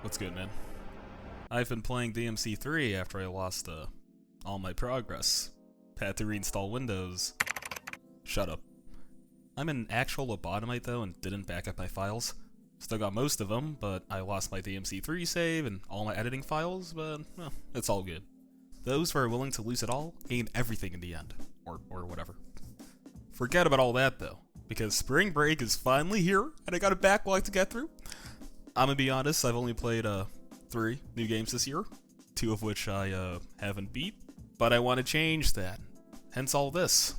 What's good, man? I've been playing DMC3 after I lost all my progress. Had to reinstall Windows. Shut up. I'm an actual lobotomite though and didn't back up my files. Still got most of them, but I lost my DMC3 save and all my editing files, but well, it's all good. Those who are willing to lose it all gain everything in the end. Or whatever. Forget about all that though, because spring break is finally here and I got a backlog to get through. I'm gonna be honest, I've only played 3 new games this year, 2 of which I haven't beat, but I want to change that. Hence all this.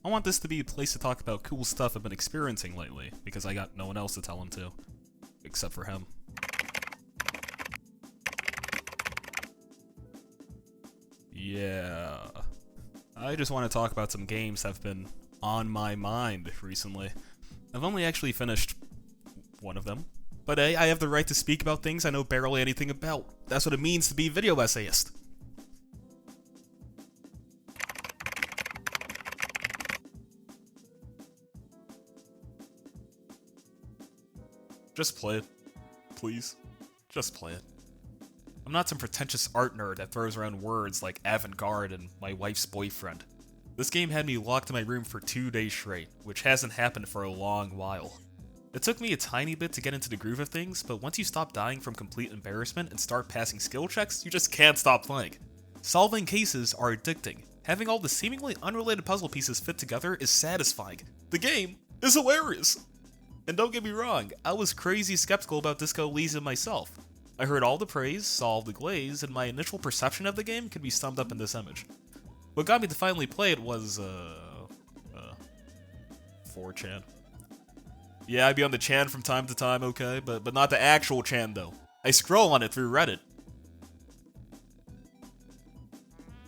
I want this to be a place to talk about cool stuff I've been experiencing lately, because I got no one else to tell him to. Except for him. Yeah. I just want to talk about some games that have been on my mind recently. I've only actually finished one of them. But hey, I have the right to speak about things I know barely anything about. That's what it means to be a video essayist. Just play it. Please. Just play it. I'm not some pretentious art nerd that throws around words like avant-garde and my wife's boyfriend. This game had me locked in my room for 2 days straight, which hasn't happened for a long while. It took me a tiny bit to get into the groove of things, but once you stop dying from complete embarrassment and start passing skill checks, you just can't stop playing. Solving cases are addicting. Having all the seemingly unrelated puzzle pieces fit together is satisfying. The game is hilarious! And don't get me wrong, I was crazy skeptical about Disco Elysium myself. I heard all the praise, saw all the glaze, and my initial perception of the game can be summed up in this image. What got me to finally play it was, 4chan. Yeah, I'd be on the Chan from time to time, okay, but not the actual Chan though. I scroll on it through Reddit.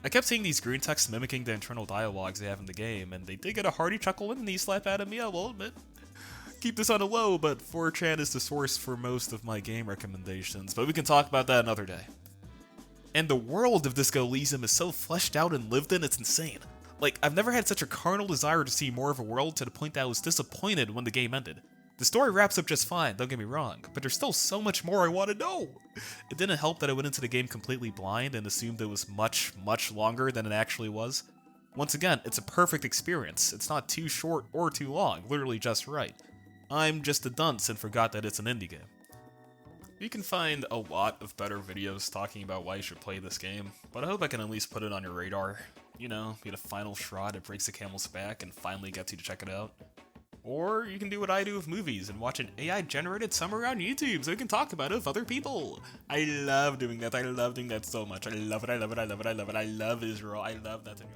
I kept seeing these green texts mimicking the internal dialogues they have in the game, and they did get a hearty chuckle and knee slap out of me, I will admit. Keep this on the low, but 4chan is the source for most of my game recommendations, but we can talk about that another day. And the world of Disco Elysium is so fleshed out and lived in, it's insane. Like, I've never had such a carnal desire to see more of a world to the point that I was disappointed when the game ended. The story wraps up just fine, don't get me wrong, but there's still so much more I want to know! It didn't help that I went into the game completely blind and assumed it was much, much longer than it actually was. Once again, it's a perfect experience. It's not too short or too long, literally just right. I'm just a dunce and forgot that it's an indie game. You can find a lot of better videos talking about why you should play this game, but I hope I can at least put it on your radar. You know, be the final straw that breaks the camel's back and finally gets you to check it out. Or you can do what I do with movies and watch an AI-generated summary on YouTube so we can talk about it with other people. I love doing that. I love doing that so much. I love it. I love it. I love it. I love it. I love Israel. I love that thing.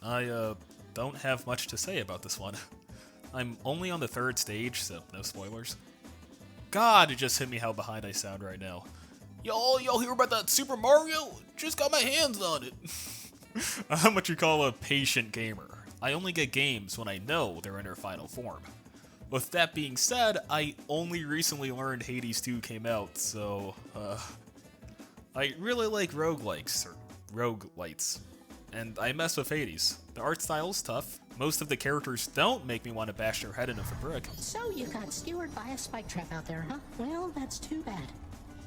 I don't have much to say about this one. I'm only on the 3rd stage, so no spoilers. God, it just hit me how behind I sound right now. Y'all hear about that Super Mario? Just got my hands on it. I'm what you call a patient gamer. I only get games when I know they're in their final form. With that being said, I only recently learned Hades 2 came out, so, I really like roguelikes, or roguelites. And I mess with Hades. The art style's tough. Most of the characters don't make me want to bash their head in with a brick. So you got skewered by a spike trap out there, huh? Well, that's too bad.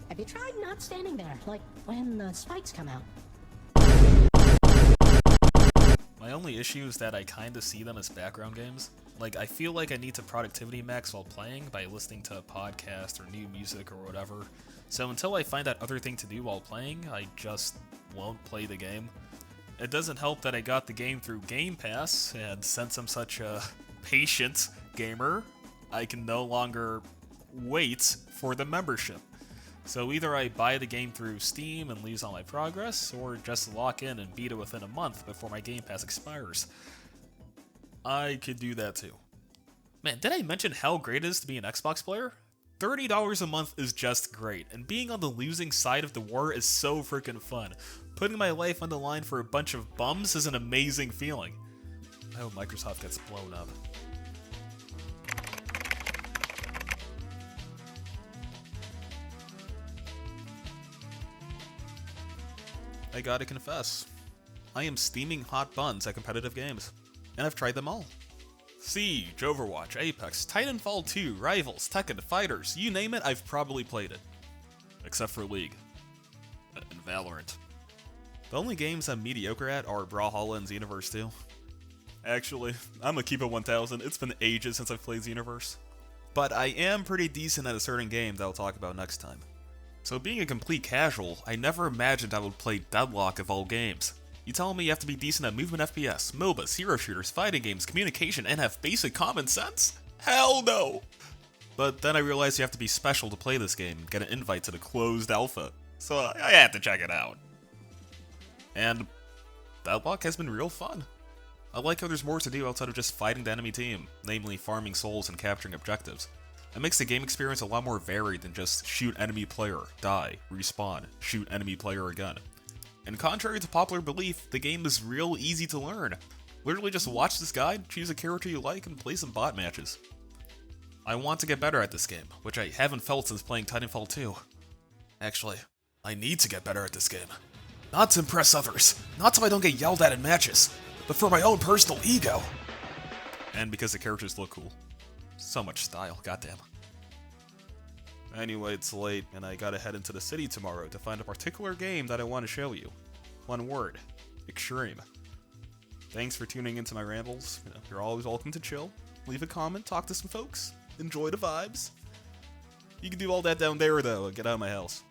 Have you tried not standing there, like when the spikes come out? My only issue is that I kinda see them as background games. Like, I feel like I need to productivity max while playing by listening to a podcast or new music or whatever. So until I find that other thing to do while playing, I just won't play the game. It doesn't help that I got the game through Game Pass, and since I'm such a patient gamer, I can no longer wait for the membership. So either I buy the game through Steam and lose all my progress, or just lock in and beat it within a month before my Game Pass expires. I could do that too. Man, did I mention how great it is to be an Xbox player? $30 a month is just great, and being on the losing side of the war is so freaking fun. Putting my life on the line for a bunch of bums is an amazing feeling. I hope Microsoft gets blown up. I gotta confess, I am steaming hot buns at competitive games, and I've tried them all. Siege, Overwatch, Apex, Titanfall 2, Rivals, Tekken, Fighters, you name it, I've probably played it. Except for League. And Valorant. The only games I'm mediocre at are Brawlhalla and Xenoverse 2. Actually, I'm gonna keep it 1000, it's been ages since I've played Xenoverse. But I am pretty decent at a certain game that I'll talk about next time. So being a complete casual, I never imagined I would play Deadlock of all games. You telling me you have to be decent at movement FPS, MOBAs, hero shooters, fighting games, communication, and have basic common sense? Hell no! But then I realized you have to be special to play this game and get an invite to the closed alpha, so I had to check it out. And Deadlock has been real fun. I like how there's more to do outside of just fighting the enemy team, namely farming souls and capturing objectives. It makes the game experience a lot more varied than just shoot enemy player, die, respawn, shoot enemy player again. And contrary to popular belief, the game is real easy to learn. Literally just watch this guide, choose a character you like, and play some bot matches. I want to get better at this game, which I haven't felt since playing Titanfall 2. Actually, I need to get better at this game. Not to impress others, not so I don't get yelled at in matches, but for my own personal ego. And because the characters look cool. So much style, goddamn. Anyway, it's late, and I gotta head into the city tomorrow to find a particular game that I want to show you. One word. Extreme. Thanks for tuning into my rambles. You're always welcome to chill, leave a comment, talk to some folks, enjoy the vibes. You can do all that down there, though, and get out of my house.